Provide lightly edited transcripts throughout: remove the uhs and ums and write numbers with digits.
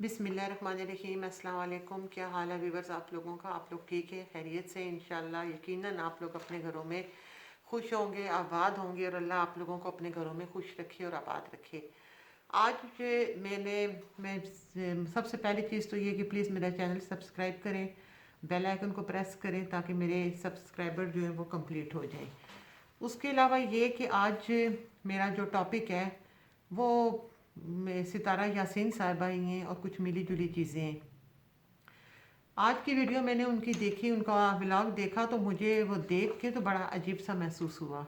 बिस्मिल्लाहिर्रहमानिर्रहीम। अस्सलाम वालेकुम। क्या हाल है व्यूवर्स आप लोगों का? आप लोग ठीक है, खैरियत से? इंशाल्लाह यकीनन आप लोग अपने घरों में खुश होंगे, आबाद होंगे और अल्लाह आप लोगों को अपने घरों में खुश रखे और आबाद रखे। आज मैं सबसे पहली चीज़ तो ये कि प्लीज़ मेरा चैनल सब्सक्राइब करें, बेल आइकन को प्रेस करें ताकि मेरे सब्सक्राइबर जो है वो कंप्लीट हो जाए। उसके अलावा ये कि आज मेरा जो टॉपिक है वो सितारा यासीन साहिबा ही हैं और कुछ मिली जुली चीज़ें हैं। आज की वीडियो मैंने उनकी देखी, उनका व्लॉग देखा तो मुझे वो देख के तो बड़ा अजीब सा महसूस हुआ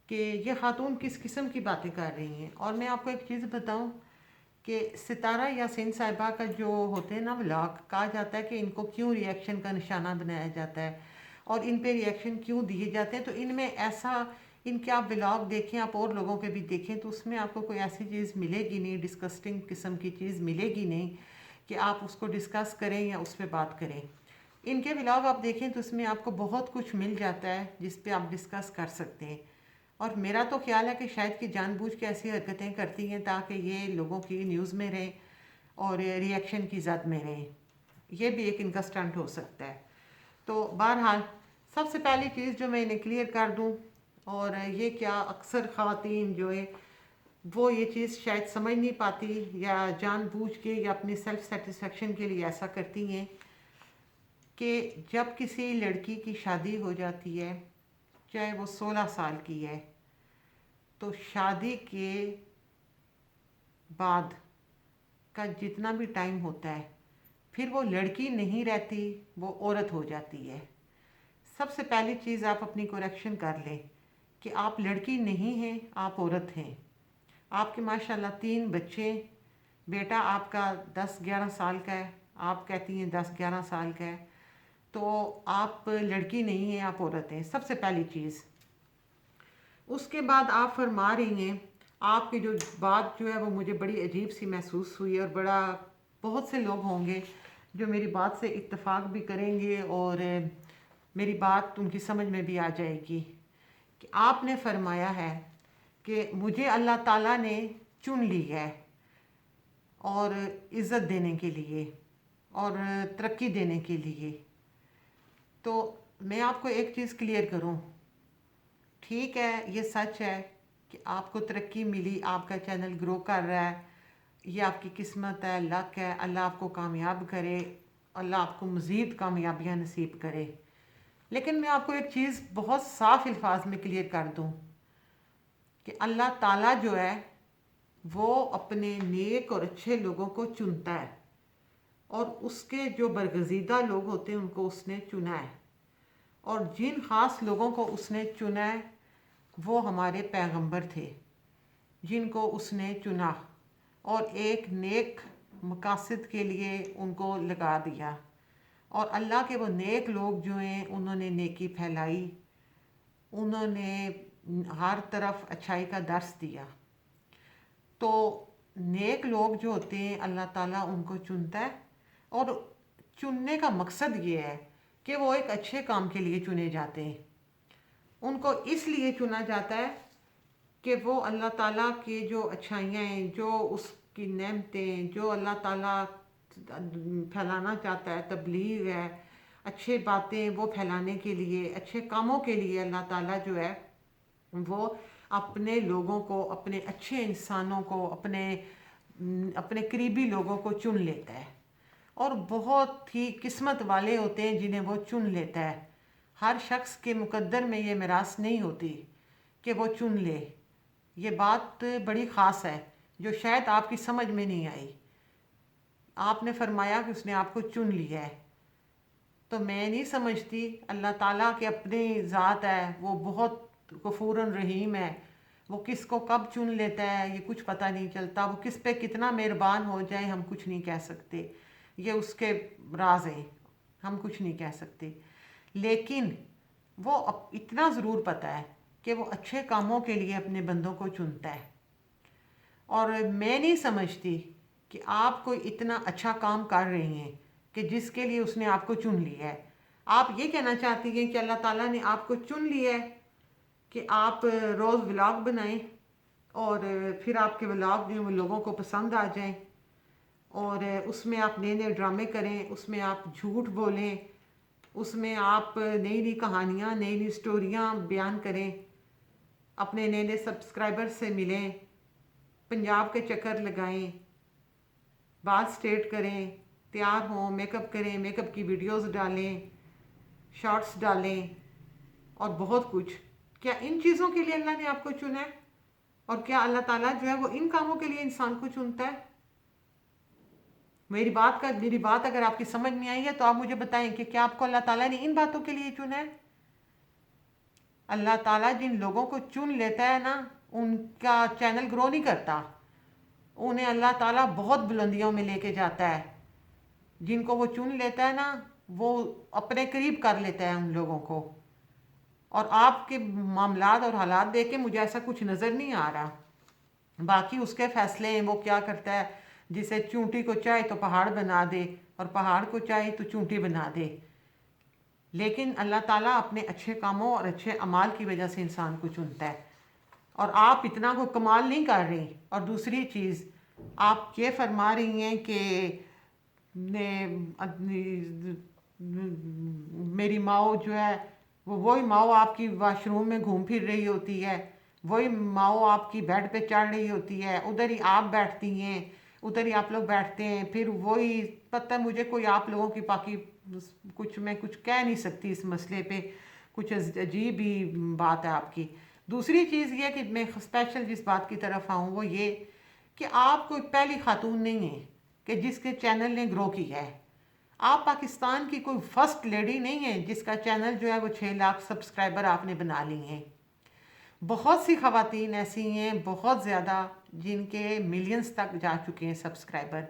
कि ये खातून किस किस्म की बातें कर रही हैं। और मैं आपको एक चीज़ बताऊं कि सितारा यासीन साहिबा का जो होते हैं ना व्लॉग, कहा जाता है कि इनको क्यों रिएक्शन का निशाना बनाया जाता है और इन पे रिएक्शन क्यों दिए जाते हैं। तो इनमें ऐसा, इनके आप व्लॉग देखें, आप और लोगों के भी देखें तो उसमें आपको कोई ऐसी चीज़ मिलेगी नहीं, डिस्कस्टिंग किस्म की चीज़ मिलेगी नहीं कि आप उसको डिस्कस करें या उस पर बात करें। इनके व्लॉग आप देखें तो उसमें आपको बहुत कुछ मिल जाता है जिस पे आप डिस्कस कर सकते हैं। और मेरा तो ख्याल है कि शायद कि जानबूझ के ऐसी हरकतें करती हैं ताकि ये लोगों की न्यूज़ में रहें और रिएक्शन की जद में रहें। ये भी एक इनका स्टंट हो सकता है। तो बहरहाल सबसे पहली चीज़ जो मैं इन्हें क्लियर कर दूं, और ये क्या अक्सर ख़वातीन जो है वो ये चीज़ शायद समझ नहीं पाती या जानबूझ के या अपनी सेल्फ सेटिस्फेक्शन के लिए ऐसा करती हैं कि जब किसी लड़की की शादी हो जाती है, चाहे वो 16 साल की है, तो शादी के बाद का जितना भी टाइम होता है फिर वो लड़की नहीं रहती, वो औरत हो जाती है। सबसे पहली चीज़ आप अपनी करेक्शन कर लें कि आप लड़की नहीं हैं, आप औरत हैं। आपके माशाल्लाह 3 बच्चे, बेटा आपका 10-11 साल का है, आप कहती हैं 10-11 साल का है, तो आप लड़की नहीं हैं, आप औरत हैं। सबसे पहली चीज़। उसके बाद आप फरमा रही हैं, आपकी जो बात जो है वो मुझे बड़ी अजीब सी महसूस हुई और बड़ा, बहुत से लोग होंगे जो मेरी बात से इत्तेफाक भी करेंगे और मेरी बात उनकी समझ में भी आ जाएगी कि आपने फरमाया है कि मुझे अल्लाह ताला ने चुन ली है और इज़्ज़त देने के लिए और तरक्की देने के लिए। तो मैं आपको एक चीज़ क्लियर करूं, ठीक है ये सच है कि आपको तरक्की मिली, आपका चैनल ग्रो कर रहा है, ये आपकी किस्मत है, लक है, अल्लाह आपको कामयाब करे, अल्लाह आपको मज़ीद कामयाबियाँ नसीब करे। लेकिन मैं आपको एक चीज़ बहुत साफ अल्फाज में क्लियर कर दूं कि अल्लाह ताला जो है वो अपने नेक और अच्छे लोगों को चुनता है और उसके जो बरगज़ीदा लोग होते हैं उनको उसने चुना है। और जिन ख़ास लोगों को उसने चुना है वो हमारे पैगंबर थे जिनको उसने चुना और एक नेक मकासद के लिए उनको लगा दिया। और अल्लाह के वो नेक लोग जो हैं उन्होंने नेकी फैलाई, उन्होंने हर तरफ अच्छाई का दर्स दिया। तो नेक लोग जो होते हैं अल्लाह ताला उनको चुनता है और चुनने का मकसद ये है कि वो एक अच्छे काम के लिए चुने जाते हैं। उनको इसलिए चुना जाता है कि वो अल्लाह ताला की जो अच्छाइयाँ हैं, जो उसकी नेमतें, जो अल्लाह ताला फैलाना चाहता है, तबलीग है, अच्छे बातें वो फैलाने के लिए, अच्छे कामों के लिए अल्लाह ताला जो है वो अपने लोगों को, अपने अच्छे इंसानों को, अपने अपने करीबी लोगों को चुन लेता है। और बहुत ही किस्मत वाले होते हैं जिन्हें वो चुन लेता है। हर शख्स के मुकद्दर में ये मिरास नहीं होती कि वो चुन ले। ये बात बड़ी ख़ास है जो शायद आपकी समझ में नहीं आई। आपने फरमाया कि उसने आपको चुन लिया है, तो मैं नहीं समझती, अल्लाह ताला के अपनी ज़ात है, वो बहुत गफूरन रहीम है, वो किसको कब चुन लेता है ये कुछ पता नहीं चलता। वो किस पे कितना मेहरबान हो जाए हम कुछ नहीं कह सकते, ये उसके राज हैं, हम कुछ नहीं कह सकते। लेकिन वो इतना ज़रूर पता है कि वो अच्छे कामों के लिए अपने बंदों को चुनता है। और मैं नहीं समझती कि आप कोई इतना अच्छा काम कर रही हैं कि जिसके लिए उसने आपको चुन लिया है। आप ये कहना चाहती हैं कि अल्लाह ताला ने आपको चुन लिया है कि आप रोज़ व्लॉग बनाएं और फिर आपके व्लॉग जो हैं वो लोगों को पसंद आ जाएं। और उसमें आप नए नए ड्रामे करें, उसमें आप झूठ बोलें, उसमें आप नई नई कहानियाँ, नई नई स्टोरियाँ बयान करें, अपने नए नए सब्सक्राइबर से मिलें, पंजाब के चक्कर लगाएं, बाल स्ट्रेट करें, तैयार हों, मेकअप करें, मेकअप की वीडियोस डालें, शॉर्ट्स डालें और बहुत कुछ। क्या इन चीज़ों के लिए अल्लाह ने आपको चुना है? और क्या अल्लाह ताला जो है वो इन कामों के लिए इंसान को चुनता है? मेरी बात अगर आपकी समझ में आई है तो आप मुझे बताएं कि क्या आपको अल्लाह ताला ने इन बातों के लिए चुना है? अल्लाह ताला जिन लोगों को चुन लेता है ना, उनका चैनल ग्रो नहीं करता, उन्हें अल्लाह ताला बहुत बुलंदियों में लेके जाता है। जिनको वो चुन लेता है ना, वो अपने करीब कर लेता है उन लोगों को। और आपके मामलात और हालात देख के मुझे ऐसा कुछ नज़र नहीं आ रहा। बाकी उसके फैसले हैं, वो क्या करता है। जिसे चूंटी को चाहे तो पहाड़ बना दे, और पहाड़ को चाहे तो चूंटी बना दे। लेकिन अल्लाह ताला अपने अच्छे कामों और अच्छे अमाल की वजह से इंसान को चुनता है। और आप इतना को कमाल नहीं कर रही। और दूसरी चीज़, आप ये फरमा रही हैं कि मेरी माँ जो है वो वही माँ आपकी वॉशरूम में घूम फिर रही होती है, वही माँ आपकी बेड पे चढ़ रही होती है, उधर ही आप बैठती हैं, उधर ही आप लोग बैठते हैं, फिर वही। पता है मुझे, कोई आप लोगों की बाकी कुछ मैं कुछ कह नहीं सकती इस मसले पे, कुछ अजीब ही बात है आपकी। दूसरी चीज़ ये कि मैं स्पेशल जिस बात की तरफ आऊँ वो ये कि आप कोई पहली खातून नहीं है कि जिसके चैनल ने ग्रो किया है। आप पाकिस्तान की कोई फर्स्ट लेडी नहीं है जिसका चैनल जो है वो 6 लाख सब्सक्राइबर आपने बना ली हैं। बहुत सी खवातीन ऐसी हैं, बहुत ज़्यादा, जिनके मिलियंस तक जा चुके हैं सब्सक्राइबर।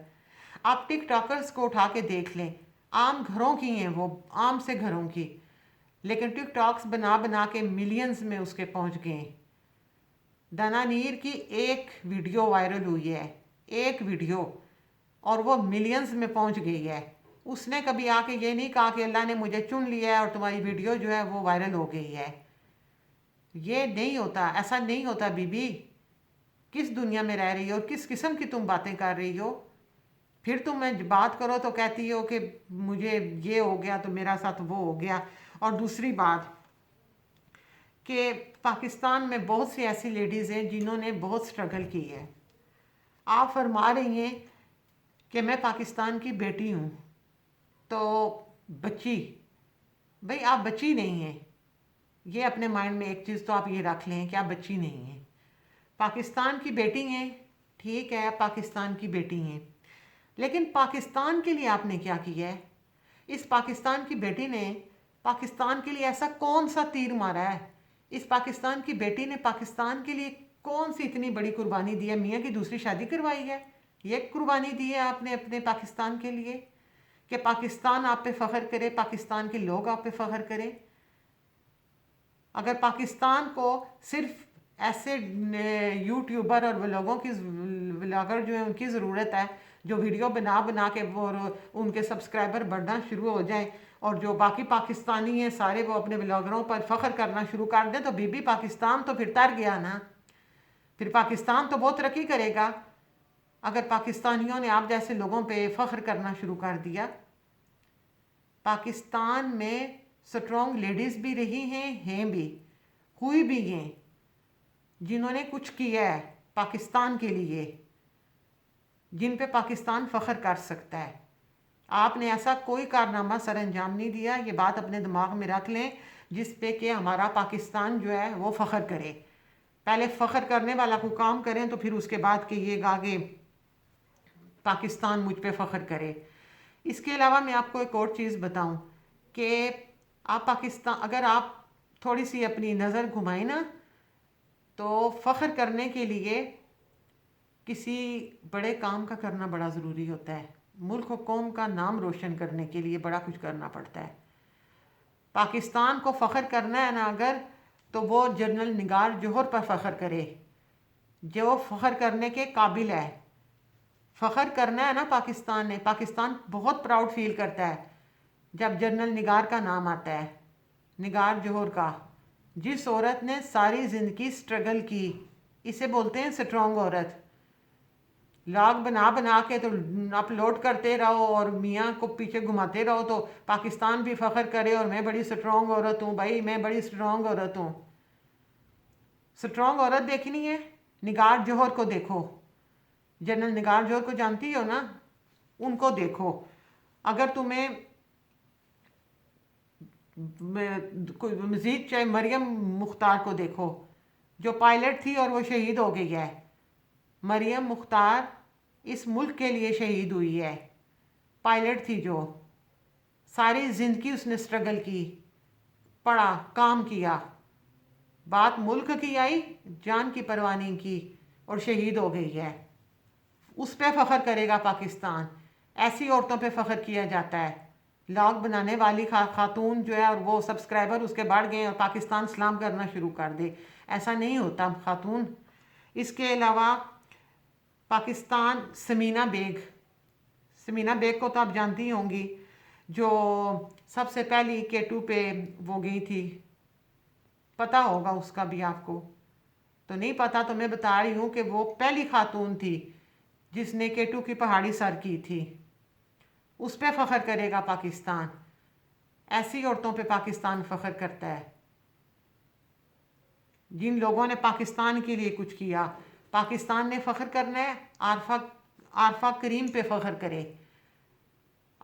आप टिकटॉकर्स को उठा के देख लें, आम घरों की हैं वो, आम से घरों की, लेकिन टिकटॉक्स बना बना के मिलियंस में उसके पहुंच गए हैं। दनानीर की एक वीडियो वायरल हुई है, एक वीडियो, और वो मिलियंस में पहुंच गई है। उसने कभी आके ये नहीं कहा कि अल्लाह ने मुझे चुन लिया है और तुम्हारी वीडियो जो है वो वायरल हो गई है। ये नहीं होता, ऐसा नहीं होता बीबी। किस दुनिया में रह रही हो, किस किस्म की तुम बातें कर रही हो? फिर तुम मैं बात करो तो कहती हो कि मुझे ये हो गया तो मेरा साथ वो हो गया। और दूसरी बात कि पाकिस्तान में बहुत सी ऐसी लेडीज़ हैं जिन्होंने बहुत स्ट्रगल की है। आप फरमा रही हैं कि मैं पाकिस्तान की बेटी हूँ, तो बच्ची, भाई आप बच्ची नहीं हैं। ये अपने माइंड में एक चीज़ तो आप ये रख लें कि आप बच्ची नहीं हैं, पाकिस्तान की बेटी हैं। ठीक है, आप पाकिस्तान की बेटी हैं, लेकिन पाकिस्तान के लिए आपने क्या किया है? इस पाकिस्तान की बेटी ने पाकिस्तान के लिए ऐसा कौन सा तीर मारा है? इस पाकिस्तान की बेटी ने पाकिस्तान के लिए कौन सी इतनी बड़ी कुर्बानी दी है? मियाँ की दूसरी शादी करवाई है, ये कुर्बानी दी है आपने अपने पाकिस्तान के लिए कि पाकिस्तान आप पे फ़ख्र करे, पाकिस्तान के लोग आप पे फ़ख्र करें। अगर पाकिस्तान को सिर्फ ऐसे यूट्यूबर और व्लॉगर जो है उनकी ज़रूरत है, जो वीडियो बना बना के वो उनके सब्सक्राइबर बढ़ना शुरू हो जाएं, और जो बाकी पाकिस्तानी हैं सारे वो अपने व्लॉगरों पर फ़ख्र करना शुरू कर दें, तो बीबी पाकिस्तान तो फिर तर गया ना। फिर पाकिस्तान तो बहुत तरक्की करेगा अगर पाकिस्तानियों ने आप जैसे लोगों पे फ़ख्र करना शुरू कर दिया। पाकिस्तान में स्ट्रॉन्ग लेडीज़ भी रही हैं भी, हुई भी हैं, जिन्होंने कुछ किया है पाकिस्तान के लिए, जिन पे पाकिस्तान फ़ख्र कर सकता है। आपने ऐसा कोई कारनामा सर अंजाम नहीं दिया, ये बात अपने दिमाग में रख लें, जिस पे कि हमारा पाकिस्तान जो है वो फ़ख्र करे। पहले फ़ख्र करने वाला को काम करें तो फिर उसके बाद कहिएगा कि पाकिस्तान मुझ पे फ़ख्र करे। इसके अलावा मैं आपको एक और चीज़ बताऊं कि आप पाकिस्तान, अगर आप थोड़ी सी अपनी नज़र घुमाएं ना, तो फ़ख्र करने के लिए किसी बड़े काम का करना बड़ा ज़रूरी होता है। मुल्क और कौम का नाम रोशन करने के लिए बड़ा कुछ करना पड़ता है। पाकिस्तान को फ़ख्र करना है ना अगर, तो वो जनरल निगार जोहर पर फ़ख्र करे, जो फ़ख्र करने के काबिल है। फ़ख्र करना है ना पाकिस्तान ने, पाकिस्तान बहुत प्राउड फील करता है जब जनरल निगार का नाम आता है, निगार जोहर का। जिस औरत ने सारी ज़िंदगी स्ट्रगल की, इसे बोलते हैं स्ट्रॉन्ग औरत। व्लॉग बना बना के तो अपलोड करते रहो और मियाँ को पीछे घुमाते रहो तो पाकिस्तान भी फ़ख्र करे और मैं बड़ी स्ट्रॉन्ग औरत हूँ। भाई मैं बड़ी स्ट्रॉन्ग औरत हूँ। स्ट्रॉन्ग औरत देखनी है, निगार जौहर को देखो। जनरल निगार जौहर को जानती हो ना, उनको देखो। अगर तुम्हें कोई मज़ीद चाहे मरियम मुख्तार को देखो, जो पायलट थी और वो शहीद हो गई है। मरियम मुख्तार इस मुल्क के लिए शहीद हुई है। पायलट थी जो, सारी ज़िंदगी उसने स्ट्रगल की, पढ़ा, काम किया। बात मुल्क की आई, जान की परवाह नहीं की और शहीद हो गई है। उस पर फ़ख्र करेगा पाकिस्तान। ऐसी औरतों पे फ़ख्र किया जाता है। व्लॉग बनाने वाली खातून जो है और वो सब्सक्राइबर उसके बढ़ गए और पाकिस्तान सलाम करना शुरू कर दे, ऐसा नहीं होता खातून। इसके अलावा पाकिस्तान समीना बेग को तो आप जानती होंगी, जो सबसे पहली K2 पे वो गई थी। पता होगा उसका भी आपको, तो नहीं पता तो मैं बता रही हूँ कि वो पहली खातून थी जिसने K2 की पहाड़ी सर की थी। उस पर फ़ख्र करेगा पाकिस्तान। ऐसी औरतों पे पाकिस्तान फ़ख्र करता है जिन लोगों ने पाकिस्तान के लिए कुछ किया। पाकिस्तान ने फ़ख्र करना है, आरफा करीम पे फ़ख्र करे।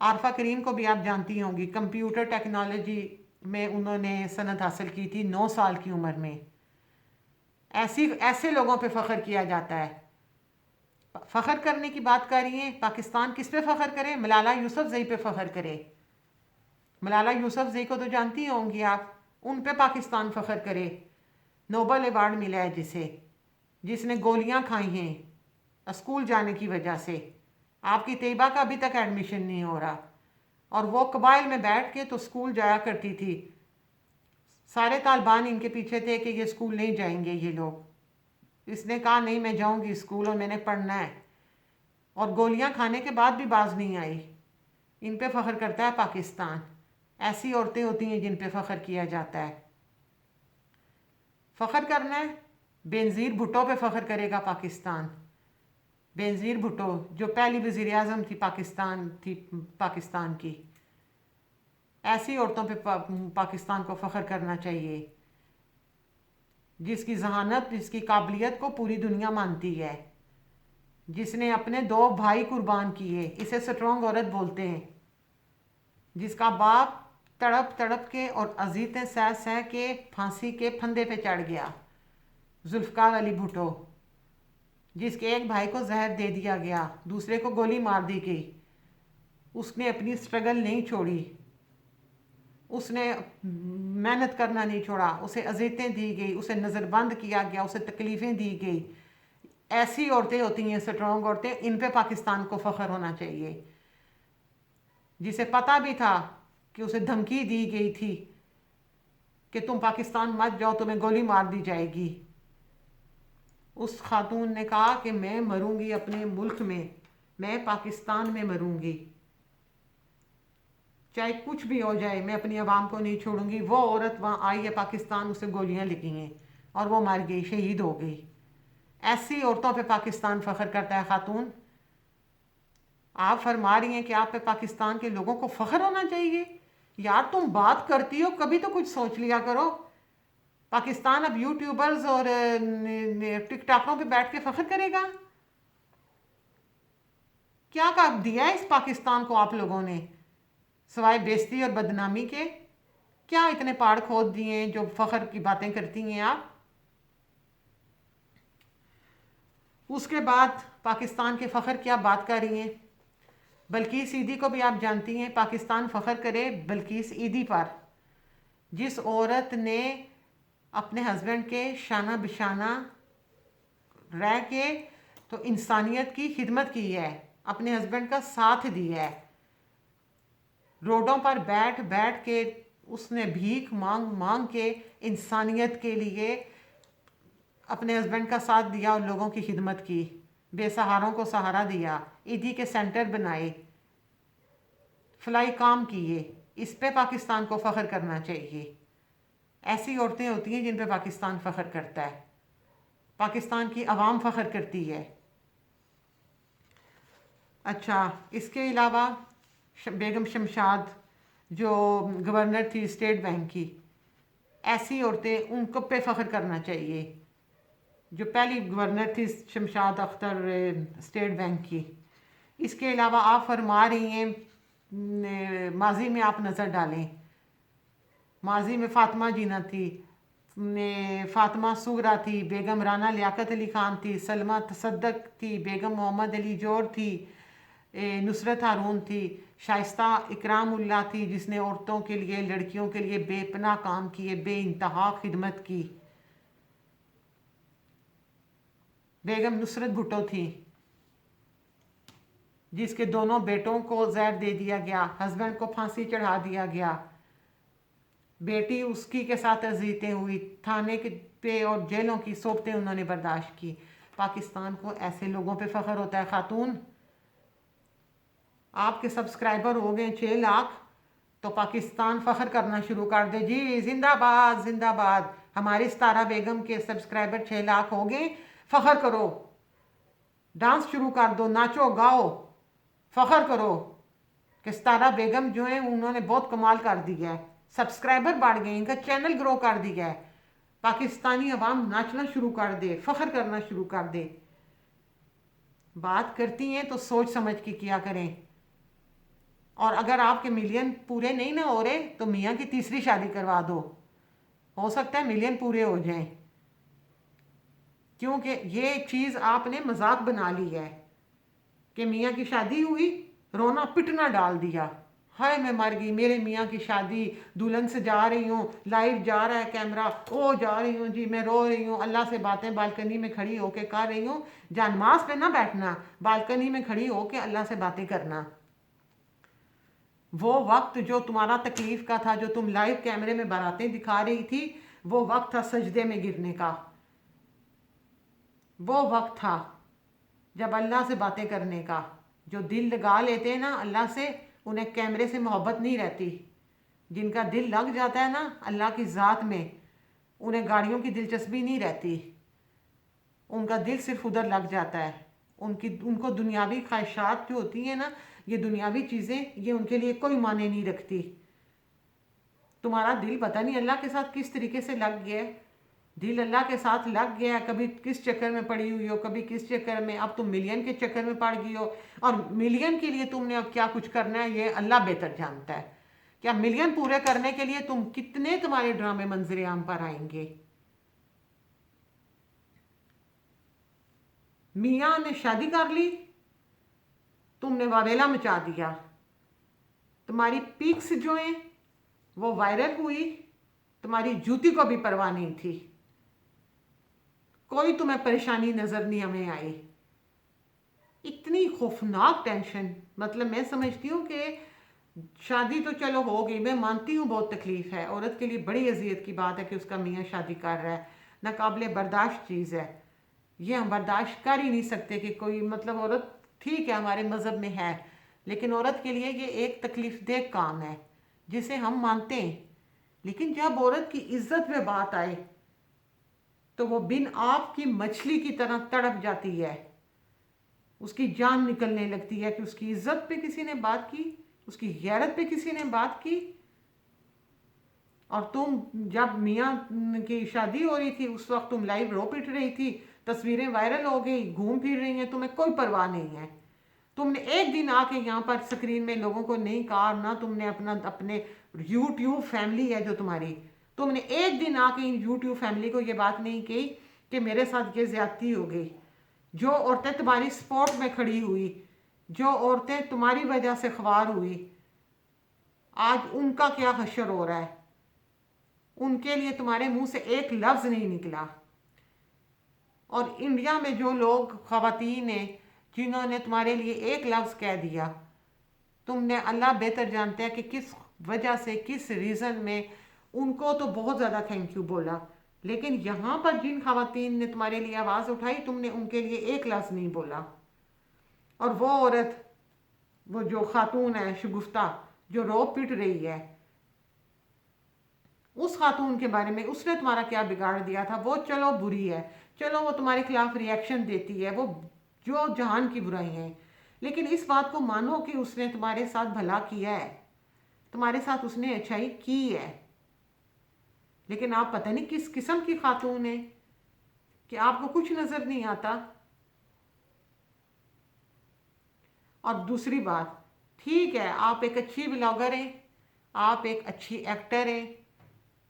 आरफा करीम को भी आप जानती होंगी, कंप्यूटर टेक्नोलॉजी में उन्होंने सनद हासिल की थी 9 साल की उम्र में। ऐसे लोगों पे फ़ख्र किया जाता है। फ़ख्र करने की बात कर रही हैं, पाकिस्तान किस पे फ़ख्र करे? मलाला यूसुफ़ज़ई पे फ़ख्र करे। मलाला यूसुफ़ज़ई को तो जानती होंगी आप, उन पे पाकिस्तान फ़ख्र करे। नोबल अवार्ड मिला है जिसने गोलियां खाई हैं स्कूल जाने की वजह से। आपकी तैयबा का अभी तक एडमिशन नहीं हो रहा और वो कबाइल में बैठ के तो स्कूल जाया करती थी। सारे तालिबान इनके पीछे थे कि ये स्कूल नहीं जाएंगे ये लोग। इसने कहा नहीं, मैं जाऊंगी स्कूल और मैंने पढ़ना है, और गोलियां खाने के बाद भी बाज नहीं आई। इन पे फ़ख्र करता है पाकिस्तान। ऐसी औरतें होती हैं जिन पे फ़ख्र किया जाता है। फ़ख्र करना है, बेनज़ीर भुट्टो पे फ़ख्र करेगा पाकिस्तान। बेनज़ीर भुट्टो जो पहली वज़ीर आज़म थी पाकिस्तान की। ऐसी औरतों पे पाकिस्तान को फ़ख्र करना चाहिए जिसकी जहानत, जिसकी काबिलियत को पूरी दुनिया मानती है, जिसने अपने 2 भाई कुर्बान किए। इसे स्ट्रॉन्ग औरत बोलते हैं। जिसका बाप तड़प तड़प के और अजीतें सह सह के फांसी के फंदे पे चढ़ गया, जुल्फ़कार अली भुट्टो। जिसके एक भाई को जहर दे दिया गया, दूसरे को गोली मार दी गई। उसने अपनी स्ट्रगल नहीं छोड़ी, उसने मेहनत करना नहीं छोड़ा। उसे अज़ियतें दी गई, उसे नज़रबंद किया गया, उसे तकलीफ़ें दी गई। ऐसी औरतें होती हैं स्ट्रॉन्ग औरतें। इन पे पाकिस्तान को फ़ख्र होना चाहिए। जिसे पता भी था कि उसे धमकी दी गई थी कि तुम पाकिस्तान मत जाओ, तुम्हें गोली मार दी जाएगी, उस खातून ने कहा कि मैं मरूंगी अपने मुल्क में, मैं पाकिस्तान में मरूंगी, चाहे कुछ भी हो जाए, मैं अपनी आवाम को नहीं छोड़ूंगी। वो औरत वहाँ आई है पाकिस्तान, उसे गोलियां लगी हैं और वो मर गई, शहीद हो गई। ऐसी औरतों पे पाकिस्तान फ़ख्र करता है। खातून, आप फरमा रही हैं कि आप पे पाकिस्तान के लोगों को फ़ख्र होना चाहिए। यार तुम बात करती हो, कभी तो कुछ सोच लिया करो। पाकिस्तान अब यूट्यूबर्स और टिकटॉकों पे बैठ के फ़ख्र करेगा? क्या कर दिया है इस पाकिस्तान को आप लोगों ने, सवाए बेइज्जती और बदनामी के? क्या इतने पहाड़ खोद दिए हैं जो फ़ख्र की बातें करती हैं आप? उसके बाद पाकिस्तान के फ़ख्र की आप बात कर रही हैं। बल्किस ईदी को भी आप जानती हैं। पाकिस्तान फ़ख्र करे बल्किस ईदी पर, जिस औरत ने अपने हस्बैंड के शाना बिशाना रह के तो इंसानियत की खिदमत की है, अपने हस्बैंड का साथ दिया है। रोडों पर बैठ बैठ के उसने भीख मांग मांग के इंसानियत के लिए अपने हस्बैंड का साथ दिया और लोगों की खिदमत की, बेसहारों को सहारा दिया, ईदी के सेंटर बनाए, फलाई काम किए। इस पे पाकिस्तान को फ़ख्र करना चाहिए। ऐसी औरतें होती हैं जिन पे पाकिस्तान फ़ख्र करता है, पाकिस्तान की आवाम फ़ख्र करती है। अच्छा, इसके अलावा बेगम शमशाद जो गवर्नर थी स्टेट बैंक की, ऐसी औरतें उनको पे फ़ख्र करना चाहिए। जो पहली गवर्नर थी शमशाद अख्तर स्टेट बैंक की। इसके अलावा आप फरमा रही हैं माजी में आप नज़र डालें, माजी में फ़ातिमा जीना थी, फ़ातिमा सुगरा थी, बेगम राना लियाकत अली ख़ान थी, सलमा तसद्दक थी, बेगम मोहम्मद अली जोर थी, नुसरत हारून थी, शाइस्ता इकराम उल्ला थी जिसने औरतों के लिए, लड़कियों के लिए बेपनाह काम किए, बेइंतहा खिदमत की, बेगम नुसरत भुट्टो थी जिसके दोनों बेटों को जहर दे दिया गया, हस्बैंड को फांसी चढ़ा दिया गया, बेटी उसकी के साथ अजीतें हुई, थाने के पे और जेलों की सोबतें उन्होंने बर्दाश्त की। पाकिस्तान को ऐसे लोगों पे फ़ख्र होता है। खातून, आपके सब्सक्राइबर हो गए 6 लाख, तो पाकिस्तान फ़ख्र करना शुरू कर दे जी, जिंदाबाद जिंदाबाद। हमारी सितारा बेगम के सब्सक्राइबर 6 लाख हो गए, फ़ख्र करो, डांस शुरू कर दो, नाचो गाओ, फ़ख्र करो कि सितारा बेगम जो है उन्होंने बहुत कमाल कर दिया है, सब्सक्राइबर बढ़ गए, इनका चैनल ग्रो कर दिया है। पाकिस्तानी अवाम नाचना शुरू कर दे, फ़ख्र करना शुरू कर दे। बात करती हैं तो सोच समझ के किया करें। और अगर आपके मिलियन पूरे नहीं ना हो रहे तो मियाँ की तीसरी शादी करवा दो, हो सकता है मिलियन पूरे हो जाएं। क्योंकि ये चीज़ आपने मजाक बना ली है कि मियाँ की शादी हुई, रोना पिटना डाल दिया, हाय मैं मर गई, मेरे मियाँ की शादी, दुल्हन से जा रही हूँ, लाइव जा रहा है कैमरा, ओ जा रही हूँ जी, मैं रो रही हूँ, अल्लाह से बातें बालकनी में खड़ी होके कर रही हूँ। जानमाज पे ना बैठना, बालकनी में खड़ी होके अल्लाह से बातें करना। वो वक्त जो तुम्हारा तकलीफ का था, जो तुम लाइव कैमरे में बारातें दिखा रही थी, वो वक्त था सजदे में गिरने का, वो वक्त था जब अल्लाह से बातें करने का। जो दिल लगा लेते हैं ना अल्लाह से, उन्हें कैमरे से मोहब्बत नहीं रहती। जिनका दिल लग जाता है ना अल्लाह की ज़ात में, उन्हें गाड़ियों की दिलचस्पी नहीं रहती, उनका दिल सिर्फ उधर लग जाता है। उनको दुनियावी ख्वाहिशात जो होती हैं ना, ये दुनियावी चीज़ें, ये उनके लिए कोई माने नहीं रखती। तुम्हारा दिल पता नहीं अल्लाह के साथ किस तरीके से लग गया है, दिल अल्लाह के साथ लग गया है, कभी किस चक्कर में पड़ी हुई हो, कभी किस चक्कर में, अब तुम मिलियन के चक्कर में पड़ गई हो। और मिलियन के लिए तुमने अब क्या कुछ करना है ये अल्लाह बेहतर जानता है। क्या मिलियन पूरे करने के लिए तुम कितने तुम्हारे ड्रामे मंजरे आम पर आएंगे। मियाँ ने शादी कर ली, तुमने वावेला मचा दिया, तुम्हारी पिक्स जो हैं वो वायरल हुई, तुम्हारी जूती को भी परवाह नहीं थी, कोई तुम्हें परेशानी नजर नहीं हमें आई। इतनी खौफनाक टेंशन, मतलब मैं समझती हूँ कि शादी तो चलो हो गई, मैं मानती हूँ बहुत तकलीफ है, औरत के लिए बड़ी अजियत की बात है कि उसका मियाँ शादी कर रहा है, नाकाबिले बर्दाश्त चीज़ है, ये हम बर्दाश्त कर ही नहीं सकते कि कोई, मतलब औरत ठीक है हमारे मज़हब में है, लेकिन औरत के लिए ये एक तकलीफ देह काम है जिसे हम मानते हैं। लेकिन जब औरत की इज्जत में बात आए तो वो बिन आप की मछली की तरह तड़प जाती है, उसकी जान निकलने लगती है कि उसकी इज्जत पे किसी ने बात की, उसकी गैरत पे किसी ने बात की। और तुम जब मियाँ की शादी हो रही थी उस वक्त तुम लाइव रो पिट रही थी, तस्वीरें वायरल हो गई, घूम फिर रही हैं, तुम्हें कोई परवाह नहीं है। तुमने एक दिन आके यहाँ पर स्क्रीन में लोगों को नहीं कहा ना, तुमने अपने यूट्यूब फैमिली है जो तुम्हारी, तुमने एक दिन आके इन यूट्यूब फैमिली को ये बात नहीं कही कि मेरे साथ ये ज्यादती हो गई। जो औरतें तुम्हारी सपोर्ट में खड़ी हुई, जो औरतें तुम्हारी वजह से ख्वार हुई, आज उनका क्या हशर हो रहा है, उनके लिए तुम्हारे मुंह से एक लफ्ज़ नहीं निकला। और इंडिया में जो लोग ख़वातीन हैं जिन्होंने तुम्हारे लिए एक लफ्ज़ कह दिया, तुमने, अल्लाह बेहतर जानते हैं कि किस वजह से, किस रीज़न में, उनको तो बहुत ज़्यादा थैंक यू बोला, लेकिन यहाँ पर जिन ख़वातीन ने तुम्हारे लिए आवाज़ उठाई तुमने उनके लिए एक लफ्ज़ नहीं बोला। और वो औरत, वो जो खातून है शगुफ्ता जो रो पिट रही है, उस खातून के बारे में उसने तुम्हारा क्या बिगाड़ दिया था। वो चलो बुरी है, चलो वो तुम्हारे खिलाफ रिएक्शन देती है, वो जो जहान की बुराई है, लेकिन इस बात को मानो कि उसने तुम्हारे साथ भला किया है, तुम्हारे साथ उसने अच्छाई की है, लेकिन आप पता नहीं किस किस्म की खातून है कि आपको कुछ नज़र नहीं आता। और दूसरी बात, ठीक है आप एक अच्छी ब्लॉगर हैं, आप एक अच्छी एक्टर हैं,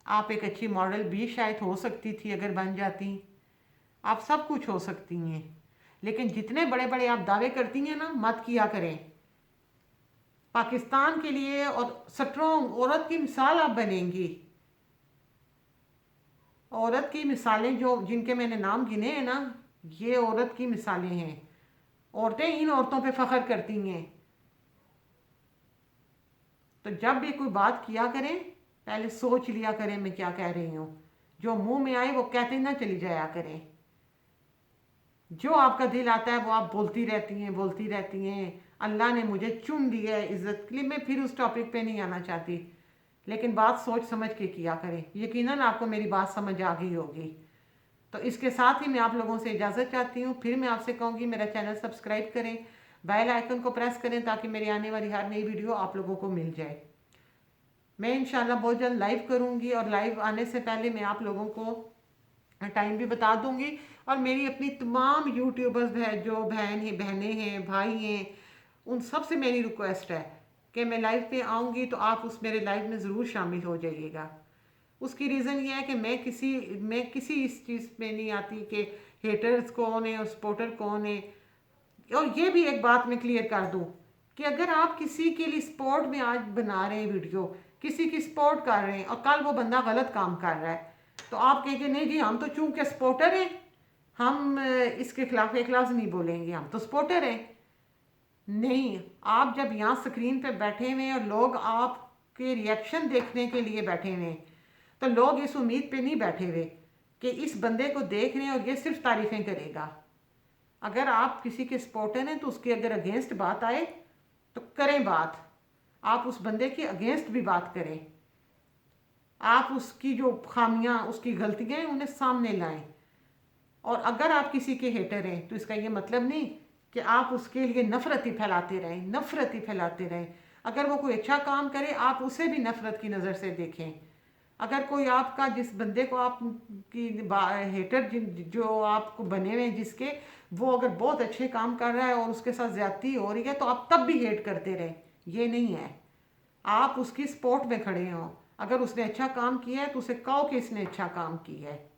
आप एक अच्छी मॉडल भी शायद हो सकती थी अगर बन जाती, आप सब कुछ हो सकती हैं, लेकिन जितने बड़े बड़े आप दावे करती हैं ना, मत किया करें। पाकिस्तान के लिए और स्ट्रॉन्ग औरत की मिसाल आप बनेंगी। औरत की मिसालें जो जिनके मैंने नाम गिने हैं ना, ये औरत की मिसालें हैं। औरतें इन औरतों पे फख्र करती हैं। तो जब भी कोई बात किया करें, पहले सोच लिया करें मैं क्या कह रही हूँ। जो मुंह में आए वो कहते ना चली जाया करें। जो आपका दिल आता है वो आप बोलती रहती हैं, बोलती रहती हैं। अल्लाह ने मुझे चुन दिया है इज्जत के लिए, मैं फिर उस टॉपिक पे नहीं आना चाहती, लेकिन बात सोच समझ के किया करें। यकीनन आपको मेरी बात समझ आ गई होगी। तो इसके साथ ही मैं आप लोगों से इजाज़त चाहती हूँ। फिर मैं आपसे कहूँगी मेरा चैनल सब्सक्राइब करें, बेल आइकन को प्रेस करें, ताकि मेरी आने वाली हर नई वीडियो आप लोगों को मिल जाए। मैं इंशाल्लाह बहुत जल्द लाइव करूँगी, और लाइव आने से पहले मैं आप लोगों को टाइम भी बता दूंगी। और मेरी अपनी तमाम यूट्यूबर्स है, जो बहनें हैं, भाई हैं, उन सब से मेरी रिक्वेस्ट है कि मैं लाइव पे आऊँगी तो आप उस मेरे लाइव में ज़रूर शामिल हो जाइएगा। उसकी रीज़न ये है कि मैं किसी इस चीज़ में नहीं आती कि हेटर्स कौन है और सपोर्टर कौन है। और ये भी एक बात मैं क्लियर कर दूं कि अगर आप किसी के लिए स्पोर्ट में आज बना रहे हैं वीडियो, किसी की सपोर्ट कर रहे हैं, और कल वो बंदा गलत काम कर रहा है, तो आप कहेंगे नहीं जी हम तो चूंकि सपोर्टर हैं, हम इसके खिलाफ एक लफ्ज़ नहीं बोलेंगे, हम तो सपोर्टर हैं। नहीं, आप जब यहाँ स्क्रीन पे बैठे हुए हैं और लोग आपके रिएक्शन देखने के लिए बैठे हुए हैं, तो लोग इस उम्मीद पे नहीं बैठे हुए कि इस बंदे को देख रहे हैं और ये सिर्फ तारीफ़ें करेगा। अगर आप किसी के सपोर्टर हैं तो उसके अगर अगेंस्ट बात आए तो करें बात, आप उस बंदे के अगेंस्ट भी बात करें, आप उसकी जो खामियां, उसकी गलतियां हैं उन्हें सामने लाएं। और अगर आप किसी के हेटर हैं तो इसका ये मतलब नहीं कि आप उसके लिए नफरत ही फैलाते रहें, नफरत ही फैलाते रहें। अगर वो कोई अच्छा काम करे आप उसे भी नफरत की नज़र से देखें। अगर कोई आपका, जिस बंदे को आप की हेटर जो आपको बने हुए हैं जिसके, वो अगर बहुत अच्छे काम कर रहा है और उसके साथ ज्यादती हो रही है तो आप तब भी हेट करते रहें, ये नहीं है। आप उसकी सपोर्ट में खड़े हों। अगर उसने अच्छा काम किया है तो उसे कहो कि इसने अच्छा काम किया है।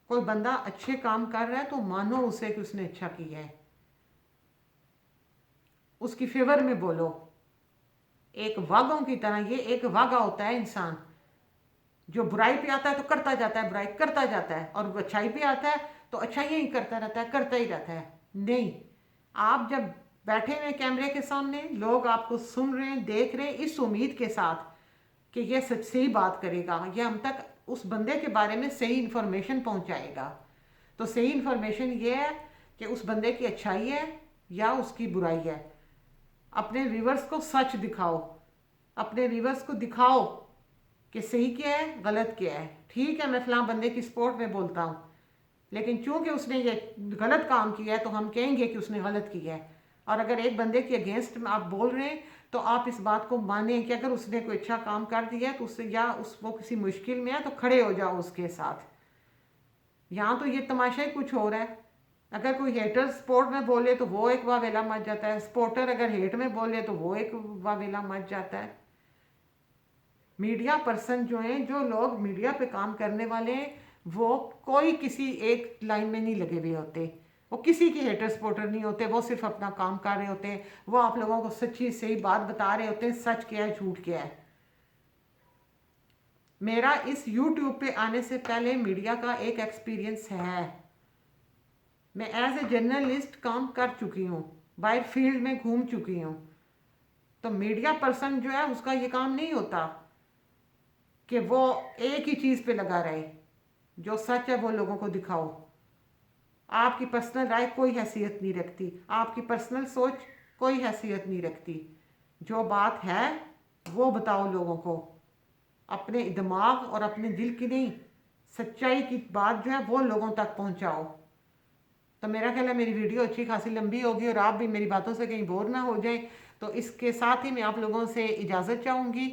कोई बंदा अच्छे काम कर रहा है तो मानो उसे कि उसने अच्छा किया है, उसकी फेवर में बोलो। एक वाघों की तरह, ये एक वाघा होता है इंसान, जो बुराई पे आता है तो करता जाता है, बुराई करता जाता है, और अच्छाई पे आता है तो अच्छाई ही करता रहता है, करता ही रहता है। नहीं, आप जब बैठे हुए कैमरे के सामने, लोग आपको सुन रहे हैं, देख रहे हैं, इस उम्मीद के साथ कि ये सच सही बात करेगा, ये हम तक उस बंदे के बारे में सही इन्फॉर्मेशन पहुंचाएगा। तो सही इन्फॉर्मेशन ये है कि उस बंदे की अच्छाई है या उसकी बुराई है। अपने व्यूवर्स को सच दिखाओ, अपने व्यूवर्स को दिखाओ कि सही क्या है, गलत क्या है। ठीक है, मैं फलां बंदे की सपोर्ट में बोलता हूँ, लेकिन चूंकि उसने ये गलत काम किया है तो हम कहेंगे कि उसने गलत किया है। और अगर एक बंदे के अगेंस्ट में आप बोल रहे हैं तो आप इस बात को मानें कि अगर उसने कोई अच्छा काम कर दिया है तो उससे, या वो किसी मुश्किल में है तो खड़े हो जाओ उसके साथ। यहाँ तो ये तमाशा ही कुछ हो रहा है। अगर कोई हेटर सपोर्ट में बोले तो वो एक वावेला मच जाता है, सपोर्टर अगर हेट में बोले तो वो एक वावेला मच जाता है। मीडिया पर्सन जो हैं, जो लोग मीडिया पे काम करने वाले हैं, वो कोई किसी एक लाइन में नहीं लगे हुए होते, वो किसी के हेटर सपोर्टर नहीं होते, वो सिर्फ अपना काम कर रहे होते हैं, वो आप लोगों को सच्ची सही बात बता रहे होते हैं, सच क्या है झूठ क्या है। मेरा इस YouTube पे आने से पहले मीडिया का एक एक्सपीरियंस है। मैं एज ए जर्नलिस्ट काम कर चुकी हूँ, बाहर फील्ड में घूम चुकी हूँ। तो मीडिया पर्सन जो है उसका ये काम नहीं होता कि वो एक ही चीज़ पे लगा रहे, जो सच है वो लोगों को दिखाओ। आपकी पर्सनल राय कोई हैसियत नहीं रखती, आपकी पर्सनल सोच कोई हैसियत नहीं रखती। जो बात है वो बताओ लोगों को, अपने दिमाग और अपने दिल की नहीं, सच्चाई की बात जो है वो लोगों तक पहुंचाओ। तो मेरा ख्याल है मेरी वीडियो अच्छी खासी लंबी होगी और आप भी मेरी बातों से कहीं बोर ना हो जाएं। तो इसके साथ ही मैं आप लोगों से इजाज़त चाहूँगी।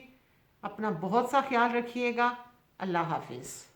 अपना बहुत सा ख्याल रखिएगा। अल्लाह हाफिज़।